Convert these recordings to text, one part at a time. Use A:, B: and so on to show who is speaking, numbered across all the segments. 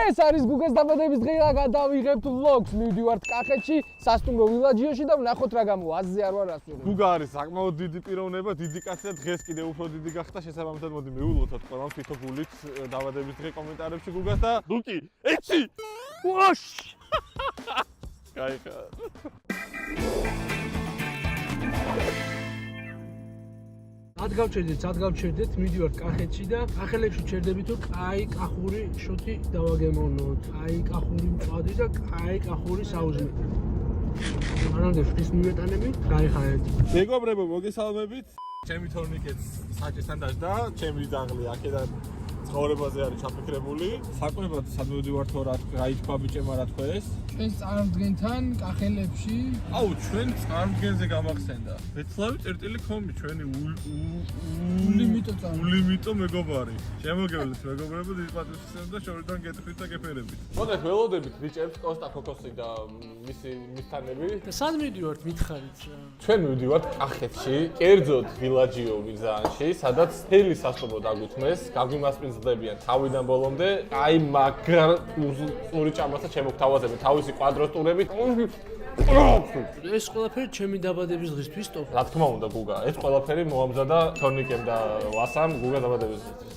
A: ეს არის გუგას დაბადების დღე და გადავიღებთ vlogs. მივდივართ კახეთში, სასტუმრო ვილაჯიოში და ვნახოთ რა გამოვა. აზზე არ ვარ ასვენებ.
B: გუგა არის საკმაოდ დიდი პიროვნება, დიდი კაცია, დღეს კიდევ უფრო დიდი გახდა. შესაბამისად მოდი მივულოთოთ ყველამ თვითოგულით დაბადების დღე კომენტარებში გუგას და ლუკი, ეცი! ვაშ! კაიხა.
A: ადგავჩერდეთ, მიდივართ კახეთში და კახელებში ჩერდები თუ კაი კახური შოთი დავაგემოვნოთ. კაი კახური მწვადი და კაი კახური საუზმე. მანამდე შვის მივეტანები, გაიხარეთ.
B: მეგობრებო, მოგესალმებით. ჩემი თორნიკეთს საჭესთან დაждდა, ჩემი ძაღლი აქედან ცხოვრებაზე არის ჩაფიქრებული. საკვებად სადმოვიდივართ რა თქვა ბიჭებმა რა თქვა ეს?
A: ჩვენ წარმდგენთან კახელებში.
B: აუ, ჩვენ წარმდგენზე გამახსენდა. ვეცლავი წერტილი კომი ჩვენი ულიმიტო მეგობარი. შემოგევლეთ მეგობრებო, დიდი პატრიოტიზმი და შორიდან გეტყვით და გეფერებით. მოდეთ ველოდებით ბიჭებს, კოსტა ქოქოსი და მისთანები.
A: და სად მივდივართ მითხარით რა.
B: ჩვენ მივდივართ კახეთში, კერძოდ ვილაჯიო მირზაანში, სადაც თელი სასტუმრო დაგვითმეს, გაგვიმასპინძლდებიან თავიდან ბოლომდე. აი მაგრა უზური ჭამაცა შემოგთავაზები თავისი კვადრატურებით.
A: ეს ყველაფერი ჩემი დაბადების დღისთვის ტოპ.
B: რა თქმა უნდა გუგა, ეს ყველაფერი მოამზადა თორნიკემ და ვასამ გუგა დაბადების დღეს.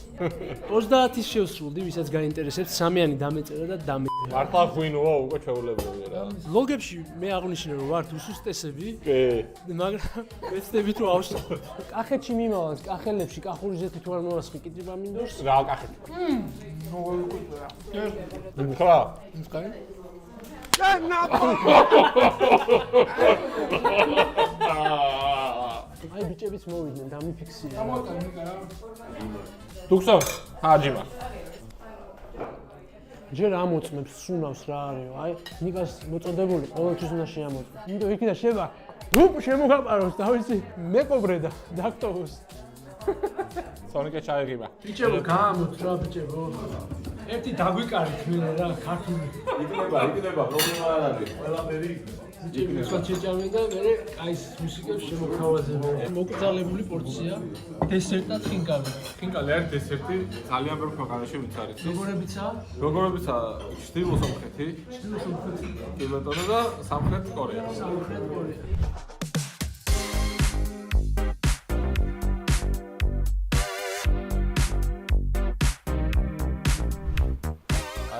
A: 30-ის შევსრულდი, ვისაც გაინტერესებს, სამიანი დამეწერა და დამე.
B: მართლა ღვინოა უკვე ჩვეულებრივი რა.
A: ლოგებში მე აღნიშნე რომ ვართ უსუსტესები.
B: კი.
A: მაგრამ ვეცდებით რომ ავშალოთ. კახეთში მიმავალ კახელებში კახური ზეთი თუ არ მოვასხი კითხვა მინდორს.
B: რა კახეთი?
A: მოგიყვება.
B: ხა?
A: მსკარი? აი ბიჭებიც მოვიდნენ, დამიფიქსირე.
B: დუქსო, ჰაჯიმა.
A: ჯერ ამოწმებს, სუნავს რა არისო, აი ნიკას მოწოდებული ყოველთვის უნდა შეამოწმოს. იმიტომ იქიდან შევა, რუპ შემოგაპაროს თავისი მეკობრე და დაქტოვოს.
B: სონიკე ჩაიღიმა.
A: ბიჭებო, გაამოთ რა ბიჭებო. ერთი დაგვიკარით მე რა ქართული.
C: იქნება, პრობლემა არ არის. ყველაფერი
A: ბიჭები სხვა შეჭამენ და მე კაის მუსიკებს შემოთავაზებენ. მოკრძალებული პორცია, დესერტად ხინკალი.
B: ხინკალი არის დესერტი, ძალიან ბევრ ქვეყანაში ვიცარით.
A: როგორებიცაა?
B: როგორებიცა ჩრდილო სომხეთი, კი ბატონო და სამხრეთ კორეა.
A: სამხრეთ კორეა.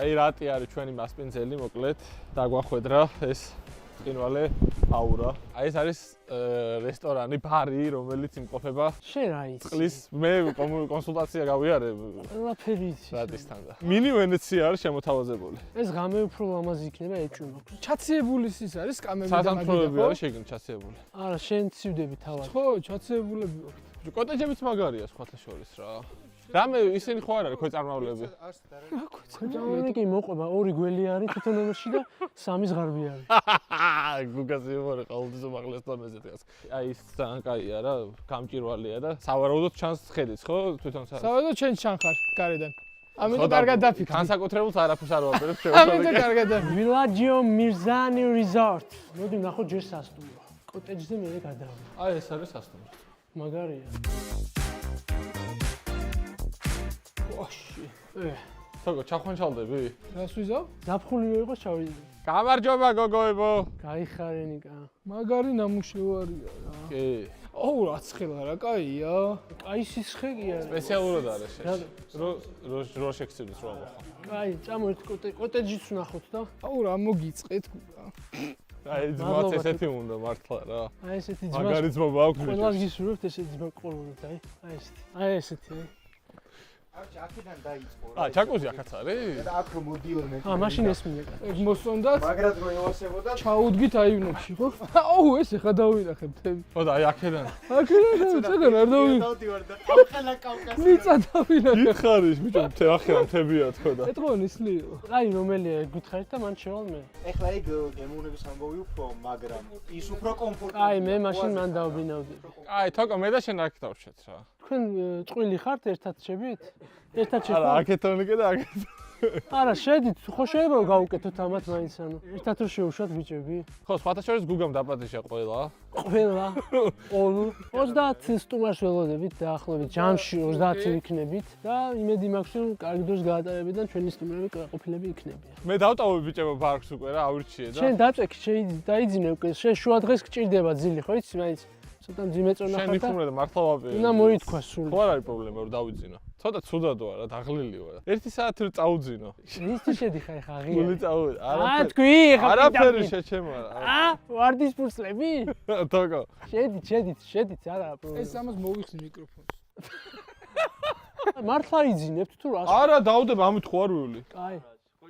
B: აი რატი არის ჩვენი მასპინძელი, მოკლედ დაგვახვედრა ეს ყინვალე აურა. აი ეს არის რესტორანი, ბარი, რომელიც იმყოფება
A: შენ რა იცი?
B: წყლის მე კონსულტაცია გავიარე
A: ყველაფერი იცი.
B: რატისთან და მინი ვენეცია არის შემოთავაზებული.
A: ეს ღამე უფრო ლამაზი იქნება ეჭვმაქვს. ჩაციებულის ის არის კამები და
B: სასამართლოები არის შეგნ ჩაცებული.
A: არა, შენ ცივდები თავად. ხო, ჩაცებულები ვაქვს.
B: კოტეჯებიც მაგარია სხვათა შორის რა. რამე ისინი ხო არ არის ქვეწარმავლები?
A: ქვეწარმავლები კი მოყვება, ორი გველი არის თვითონ ნომერში და სამი ზღარბი არის.
B: გუგას იმორი ყოველთვის უმაღლეს დონეზე დღეს. აი ის ძალიან კაია რა, გამჭირვალეა და სავარაუდოდ ჩანს ხედიც ხო თვითონ
D: სავარაუდოდ შენ ჩანხარ გარედან. ამიტომ კარგად დაფიქრდი.
B: განსაკუთრებულს არაფერს არ ვაპირებ
D: ამიტომ კარგად დაფიქრდი.
A: ვილაჯიო მირზაანი რიზორტ. მოდი ნახოთ ჯერ სასტუმრო. კოტეჯზე მე გადავიდე.
B: აი ეს არის სასტუმრო.
A: მაგარია.
B: თოგო ჩახვანჩალდები?
D: რას ვიზავ?
A: ზაფხული იყო ჩავიდი.
B: გამარჯობა გოგოებო.
A: გაიხარე ნიკა.
D: მაგარი ნამუშევარია რა.
B: კი.
D: ოუ რა ცხელა რა, კაია.
A: კაი სიცხე კი არის.
B: სპეციალურად არის ეს. რო შეგცემს რა მოხდა.
A: კაი, წამო ერთ კოტეჯიც ვნახოთ და.
D: აუ რა მოგიწყეთ.
B: აი ძმაც ესეთი უნდა მართლა რა.
A: აი ესეთი ძმა.
B: მაგარი ძმა აქვს.
A: ყველას გისურვებთ ესეთი ძმა ყოლობთ, აი. აი ესეთი. აი ესეთი.
C: აქედან დაიწყო.
B: ჩაკუზი ახაც არის?
C: და აქ რომ მოდიოდნენ.
A: მაშინ ესმინე.
D: ეგ მოსონდათ.
C: მაგრად რო ევასებოდა.
D: ჩაუდგით აივნებში, ხო? აუ ეს ეხა დავინახებ თემი.
B: ხო და აი აქედან.
D: აქედან წაგან არ დავინახე.
C: დავდივარ და ყავყალა კავკასია.
D: მიწა დავინახე.
B: გითხარის ბიჭო, ახლა მთებია თქო და.
D: ეთქო ნისლიო.
A: აი რომელია გითხარით და მან შევალ მე.
C: ეხლა ეგ გემოვნების ამბავი უფრო, მაგრამ ის უფრო კომფორტულია.
A: აი მე მაშინ მან დავბინავდი.
B: აი თოკო მე და შენ აქ დავშეთ რა.
A: თქვენ წყვილი ხართ ერთად შევით? ერთად
B: არა,
A: შევით?
B: აქეთონიკე და აქეთ.
A: არა, შედით, ხო შეიძლება გავუკეთოთ ამათ მაინც ანუ. ერთად რო შევუშვათ ბიჭები.
B: ხო, სხვათა შორის გუგამ დაპატიჟა ყველა.
A: ყველა. 30 სტუმარს ველოდებით დაახლოებით ჯამში 30 ვიქნებით და იმედი მაქვს რომ კარგი დროს გაატარებით და ჩვენი სტუმრები ყოფილები იქნებიან.
B: მე დავტოვებ ბიჭებო პარკს უკვე რა, ავრჩიე და.
A: შენ დაწვექი, დაიძინე უკვე, შენ შუა დღეს გჭირდება ძილი, ხო იცი, მაინც ცოტა მძიმე წონა ხარ და.
B: შენ იხმრე და მართლა ვაპირე.
A: უნდა მოითქვა სულ.
B: ხო არ არის პრობლემა რომ დავიძინო. ცოტა ცუდად ვარ რა, დაღლილი ვარ. 1 საათი რომ წაუძინო.
A: ისი შედიხარ ხა ღია.
B: გული წაუვი.
A: თქვი ხა.
B: არაფერი შეჩემო რა.
A: ვარდის ფურცლები?
B: თოგო.
A: შედით, არა პრობლემა.
D: ეს ამას მოვიხსნი მიკროფონს.
A: მართლა იძინებთ თუ რა?
B: არა, დავდებ ამით ხო არ ვივლი.
A: კაი.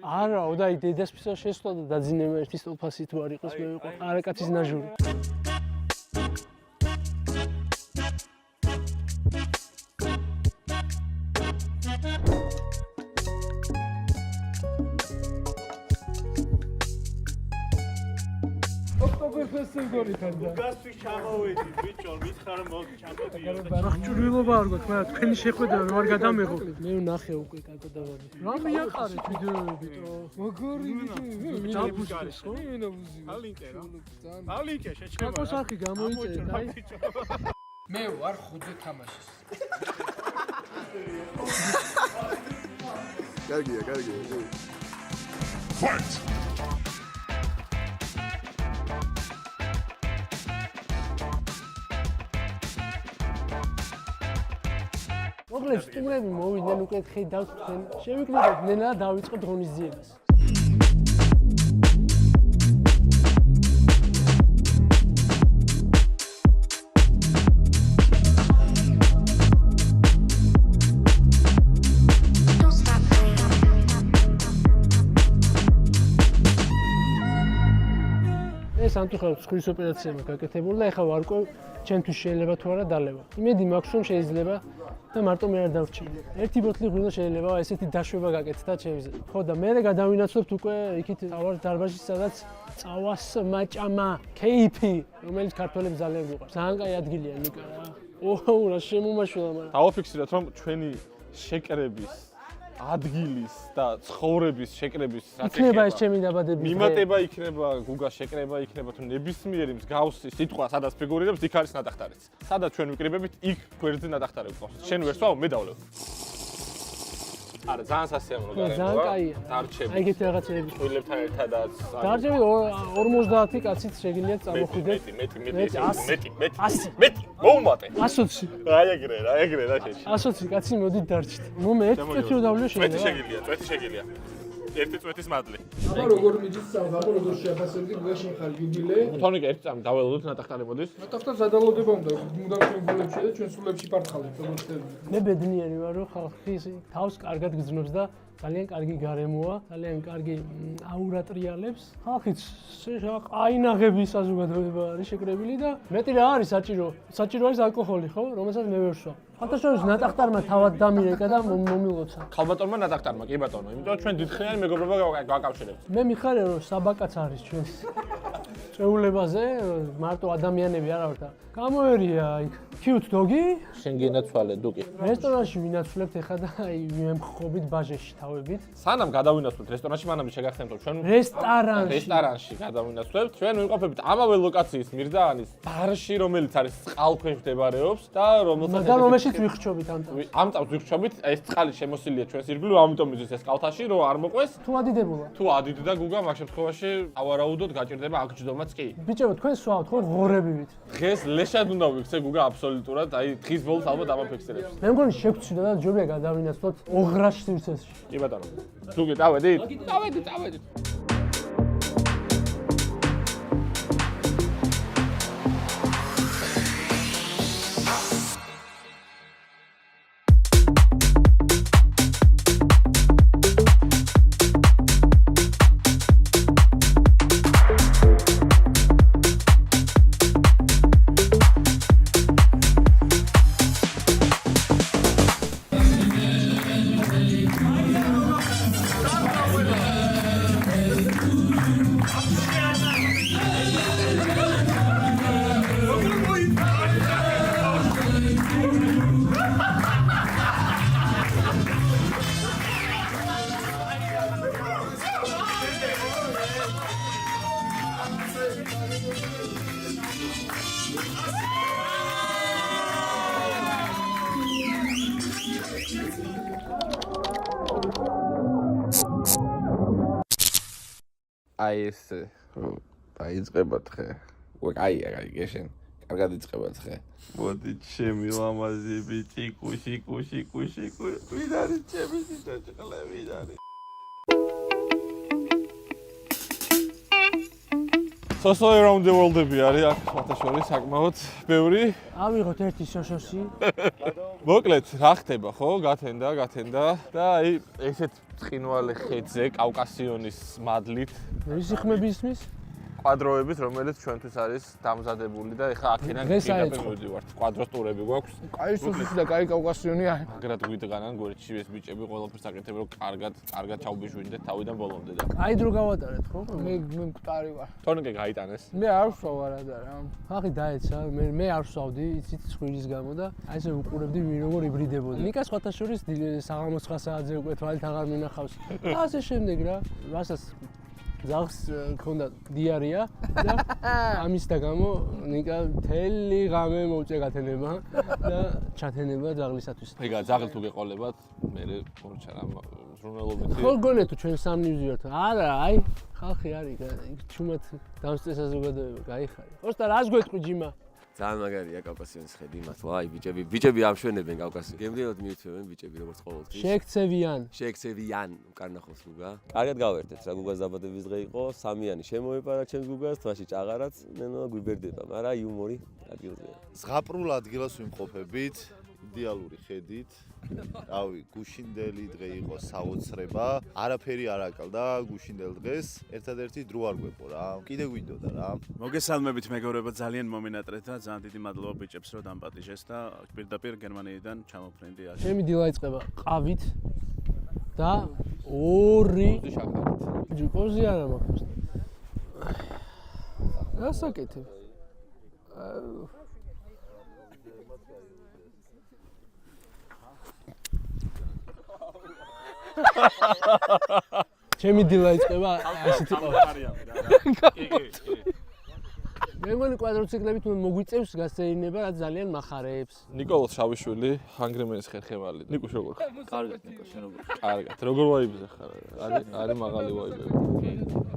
A: არა, ოდაი დედას ფისა შესვლა და დაძინება ერთი სტოლფასი თუ არ იყოს მე ვიყო არაკაცის ნაჟური.
D: ოქტობერფესტზე გორიდან და
C: გასვი ჩამოვედი ბიჭო, მითხრა რომ ჩამოვედი.
A: ნახჭურვილობა არ გვაქვს, მაგრამ თქვენი შეხვედრა რომ არ გადამეღო. მე ვნახე უკვე კაკოდავები. რა მიაყარეთ ვიდეოებით?
D: მაგარი
A: ჯაბუსკის ხო?
C: ალინკე რა. ალინკე შეჩქება.
A: კაკოს არხი გამოიწერეთ, აი.
D: მე ვარ ხუძე თამაშის.
E: კარგია.
A: მოკლედ სტუმრები მოვიდნენ უკვე ხედავთ თქვენ. შევიკრიბოთ ნენა და დავიწყოთ ღონისძიებას. ეს ამთუხაროდ ცხვრის ოპერაცია მაქვს გაკეთებული და ეხლა ვარკვევ ჩემთვის შეიძლება თუ არა დალევა. იმედი მაქვს რომ შეიძლება და მარტო მე არ დავრჩები. ერთი ბოთლი ღვინო შეიძლება ესეთი დაშვება გაკეთდა ჩემზე. ხო და მე გადავინაცვლებთ უკვე იქით ავარ დარბაზში სადაც წავას მაჭამა кейფი რომელიც ქართველებს ძალიან გვიყვარს. ძალიან კაი ადგილია ნიკა რა. ოუ რა შემომაშველა მაგრამ.
B: დავაფიქსიროთ რომ ჩვენი შეკრების ადგილის და ცხოვრების შეკრების
A: იქნება ეს ჩემი დაბადების დღე.
B: მიმატება იქნება, გუგა შეკრება იქნება თუ ნებისმიერი მსგავსი სიტყვა სადაც ფიგურირებს, იქ არის ნატახტარიც. სადაც ჩვენ ვიკრიბებით, იქ გვერდზე ნატახტარი გვყავს. შენ ვერ სვავ, მე დავლევ. არა, ძალიან სასიამოვნო გარემოა.
A: ძალიან კაია.
B: დარჩები.
A: აი ეგეთი რაღაცეები.
B: წყვილებთან ერთადაც.
A: დარჩები 50 კაცით შეგიძლიათ წამოხვიდეთ.
B: მეტი. მოუმატე.
A: 120.
B: აი ეგრე რა შეში.
A: 120 კაცი მოდით დარჩით. მომე ერთ წეთი რომ დავლევ შეიძლება.
B: წვეთი შეგიძლია. ერთი წვეთის მადლი.
D: აბა როგორ მიდის სამღარო, როგორ შეაფასებდი გაშენ ხარ იუბილე?
B: თონიკა ერთი წამი დაველოდოთ ნატახტარი მოდის.
D: ნატახტარ სადალოდება უნდა ჩვენ გულებში და ჩვენ სულებში პარტყალებს როგორც ხდება.
A: მე ბედნიერი ვარ რომ ხალხი თავს კარგად გძნობს და ძალიან კარგი გარემოა, ძალიან კარგი აურა ტრიალებს. ხალხიც ყაინაღების საზოგადოება არის შეკრებილი და მეტი რა არის საჭირო არის ალკოჰოლი, ხო? რომელსაც მე ვერ ვსვამ. ხალხაშორის ნატახტარმა თავად დამირეკა და მომილოცა.
B: ხალბატონმა ნატახტარმა, კი ბატონო, იმიტომ რომ ჩვენ დიდხნიანი მეგობრობა გვაკავშირებს.
A: მე მიხარია რომ საბაკაც არის ჩვენს წვეულებაზე, მარტო ადამიანები არა ვარ და გამოერია იქ cute dog-ი.
B: შენ გინაცვალე დუკი.
A: რესტორანში ვინაცვლებთ ეხლა და აი მემხრობით ბაჟეში თავებით.
B: სანამ გადავინაცვლებთ რესტორანში, მანამ შეგახსენებთ რომ ჩვენ რესტორანში გადავინაცვლებთ, ჩვენ ვიმყოფებით ამავე ლოკაციის მირზაანის ბარში, რომელიც არის წყალქვეშ მდებარეობს და
A: რომელშიც ვიხრჩობით
B: ამ წამს ვიხრჩობით, ეს წყალი შემოსილია ჩვენს ირგვლივ, ამიტომ იზის ეს კალთაში, რომ არ მოყვეს.
A: თუ ადიდებულა.
B: თუ ადიდდა გუგა, მაგ შემთხვევაში ავარაუდოდ გაჭირდება აგჯდომაც კი.
A: ბიჭებო, თქვენ სვავთ ხო ღორებივით?
B: დღეს ლეშად უნდა ვიქცე გუგა აბსოლუტურად, აი დღის ბოლოს ალბათ ამაფიქსირებს.
A: მე მგონი შეგწვიდა და ჯობია გადავინაცვლოთ ოღრაშ სივრცეში.
B: კი ბატონო. დუგი, დავედით? დავედით. აი ეს დაიწყება თხე. აი გეშენ. კარგად იწყება თხე. მოდი ჩემი ლამაზი ბიჭი, კუში. ვინ არის ჩემი სიტყვე, ვინ არის? So around the world-ები არის აქ ფათაშორის საკმაოდ ბევრი.
A: ავიღოთ ერთი შოშოში.
B: მოკლედ, რა ხდება, ხო? გათენდა და აი ესეთ ცხინვალე ხეთზე კავკასიონის მადლით
A: რისი ხმები ისმის?
B: კვადროებით, რომელიც ჩვენთვის არის დამზადებული და ეხა აქედან მივიდივართ. კვადროს ტურები გვაქვს.
D: კაი სუსისი და კაი კავკასიონი არის.
B: მაგრად გვიდგანან გვერდში ეს ბიჭები ყველაფერს აკეთებენ, რომ კარგად ჩავბიშვინდეთ თავიდან ბოლომდე და
A: აი დრო გავატარეთ, ხო?
D: მე მკვდარი ვარ.
B: თორნიკე გაიტანეს.
D: მე არ ვსვავ არადა რა.
A: ხახი დაეცა, მე არ ვსვავდი, იცით ცხვირის გამო და აი ესე ვუყურებდი ვინ როგორ იბრიდებოდა. ნიკა სხვათა შორის საღამოს 9 საათზე უკვე თვალით აღარ მინახავს. ასე შემდეგ რა, რასაც ძაღლს ქონდა დიარია და ამის და გამო ნიკა მთელი ღამე მოუწია გათენება და ჩათენება ძაღლისათვის.
B: ეგა ძაღლი თუ გეყოლებათ, მე მორჩა რა ზრუნველობითი.
A: ხო გონე თუ ჩვენ სამნი ვზიართ. არა, აი ხალხი არის ჩუმად დამსწრე საზოგადოება, გაიხარე. ოსტა რას გვეტყვი ჯიმა?
E: ძალიან მაგარია კავკასიონის ხედი, მართლა აი ბიჭები ამშვენებენ კავკასიონს. გემრიელად მიუთმევენ ბიჭები როგორც ყოველთვის. შეექცევიან, უკან ნახოს გუგა. კარგად გავერთეთ რა გუგას დაბადების დღე იყო, სამიანი შემოეპარა ჩემს გუგას, თვაში ჭაღარაც, ნენო გვიბერდება, მაგრამ იუმორი ადგილზეა.
C: ზღაპრულ ადგილას ვიმყოფებით, იდეალური ხედით. რავი, გუშინდელი დღე იყო საოცრება, არაფერი არ აკალდა გუშინდელ დღეს, ერთადერთი დრო არ გვეყო რა. კიდე გვინდოდა რა.
F: მოგესალმებით მეგობრებო, ძალიან მომინატრეთ და ძალიან დიდი მადლობა ბიჭებს რომ დამპატიჟეს და პირდაპირ გერმანიიდან ჩამოფრინდი აქ.
A: ჩემი დილა იწყება ყავით და 2
B: შაქარით.
A: ჯიკოზი არა მაქვს. გასაკეთებ. ჩემი დილა იწყება ასეთი ყავით. მე მგონი კვადროციკლებით მოგვიწევს გასეირნება, რაც ძალიან მახარებს.
B: ნიკოლოზ შავიშვილი, ჰანგრემენის ხერხემალი. ნიკუშ როგორ?
E: კარგად ნიკო, შენ როგორ?
B: კარგად. როგორ ვაიბზე ხარ? არის მაღალი ვაიბები.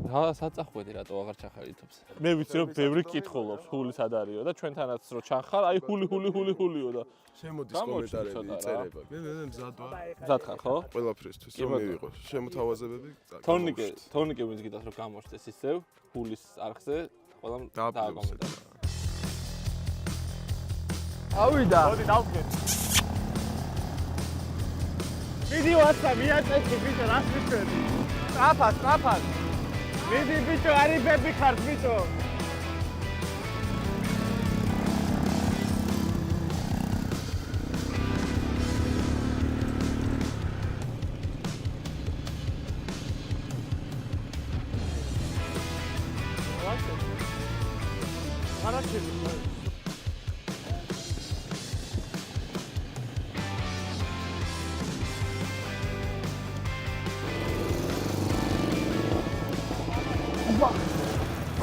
B: რა საწახვედი რატო აღარ ჩახარითობს? მე ვიცი რომ ბევრი კითხულობს, ჰული სად არისო და ჩვენთანაც რო ჩახარ, აი ჰულიო და
G: შემოდის კომენტარები იწერება. მე მზად ვარ.
B: მზად ხარ, ხო?
G: ყველაფრისთვის რომ მივიღო შემოთავაზებები.
B: თორნიკე ვინც გიტას რომ გამოჩნდეს ისევ ჰულის არხზე ყველამ დააკომენტარა.
D: ავიდა.
B: მოდი დავხეთ.
D: ვიდეო ასა მიაწეჭი ბიჭო, რას მისვენი? სტრაფად. მიდი ბიჭო, არიბები ხართ ბიჭო.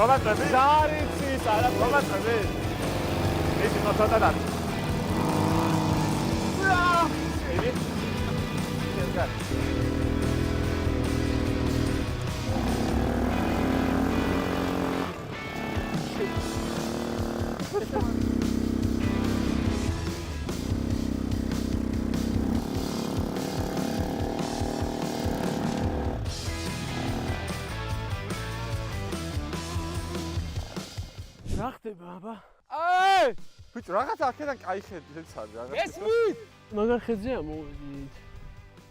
B: მომაწები?
D: ზარიცის, არა
B: მომაწები? ეს მოწოდა და. ედი? შენგა.
A: რა ხდება, აბა?
B: აი! ბიჭო, რაღაცა აქედან კაი ხედიც არის, რაღაცა.
A: ეს მით! მაგარ ხედზეა მოვიდით.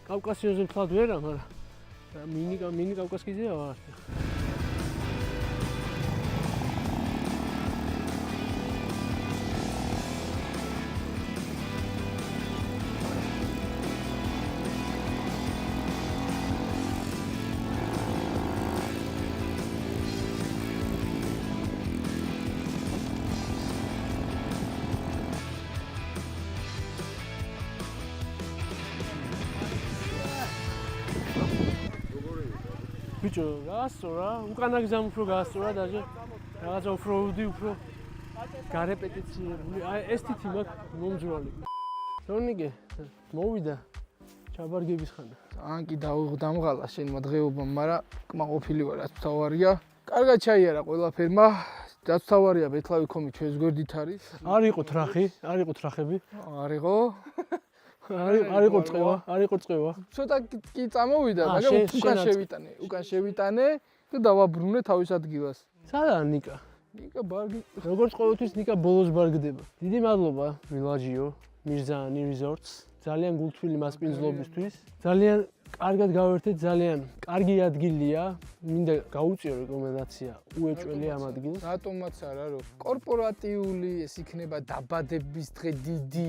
A: კავკასიონზე მთლად ვერა, მაგრამ მინი კავკასკიზეა ვარ. ბიჭო, გაასწორა, უკანა გზამ უფრო გაასწორა დაჟე. რაღაცა ოფროუდი უფრო გარეპეტიცირებული. აი ეს თითი მაქვს მომძვრალი. თორნიკე მოვიდა ჩაბარგების ხანა.
H: ან კი დამღალა შენმა დღეობამ, მაგრამ კმაყოფილი ვარ, რაც თავარია. კარგად ჩაიარა ყველაფერმა. რაც თავარია ბეთლავი ხომი ჩვენს გვერდით არის.
A: არ იყო ტრახი, არ იყო ტრახები.
H: არ იყო.
A: არ იყო წევა, არ იყო წევა.
H: ცოტა კი წამოვიდა, მაგრამ უკან შევიტანე და დავაბრუნე თავის ადგილას.
A: სადაა ნიკა?
H: ნიკა ბარგი.
A: როგორც ყოველთვის ნიკა ბოლოს ბარგდება. დიდი მადლობა ვილაჯიო, მირზაანი რიზორტს. ძალიან გულთბილი მასპინძლობისთვის. ძალიან კარგად გავერთეთ, ძალიან კარგი ადგილია. მინდა გაუწიო რეკომენდაცია უეჭველი ამ ადგილს.
H: რატომაც არა, რომ კორპორატიული ეს იქნება დაბადების დღე დიდი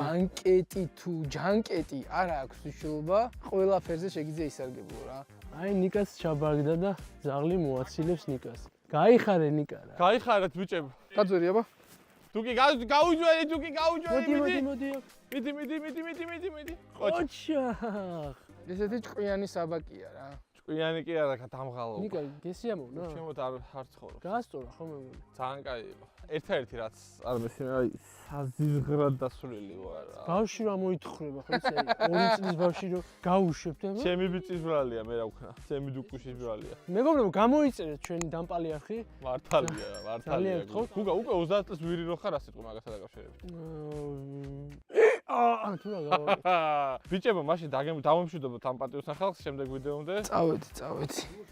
H: ბანკეტი თუ ჯანკეტი არა აქვს მნიშვნელობა. ყველაფერზე შეგიძლია ისარგებლო რა.
A: აი ნიკას ჩაბარგდა და ზაღლი მოაცილებს ნიკას. გაიხარე ნიკა რა.
B: გაიხარეთ ბიჭებო.
H: გაძვერი აბა.
B: თუკი გაუჯვერი, თუკი გაუჯვერი, მიდი.
A: ოჩახ.
H: ესეთი ჭკვიანი საბაკია რა.
B: ჭკვიანი კი არა, დამღალო.
A: ნიკა გესიამოვნა?
B: ჩემოთ არ ცხოვრობს.
A: გაასწორა ხო მე მგონი.
B: ძალიან კაი იყო. ერთ-ერთი რაც არ მესმე, აი საზიზღრად დასულილი ვარ.
A: ბავშვი რა მოითხრება ხო იცი? 2 წლის ბავშვი რო გაუშვებ და
B: ჩემი ბიჭის ბრალია, მე რა ვქნა. ჩემი დუკუშის ბრალია.
A: მეგობრებო, გამოიწერეთ ჩვენი დამპალი არხი.
B: მართალია. გუგა, უკვე 30 წელს ვირი რო ხარ, რა სიტყვა მაგასთან დაკავშირებით.
A: თუ რა გავაკეთე?
B: ბიჭებო, მაშინ დავემშვიდობოთ ამ პატიოსან ხალხს შემდეგ ვიდეომდე.
H: წავედი.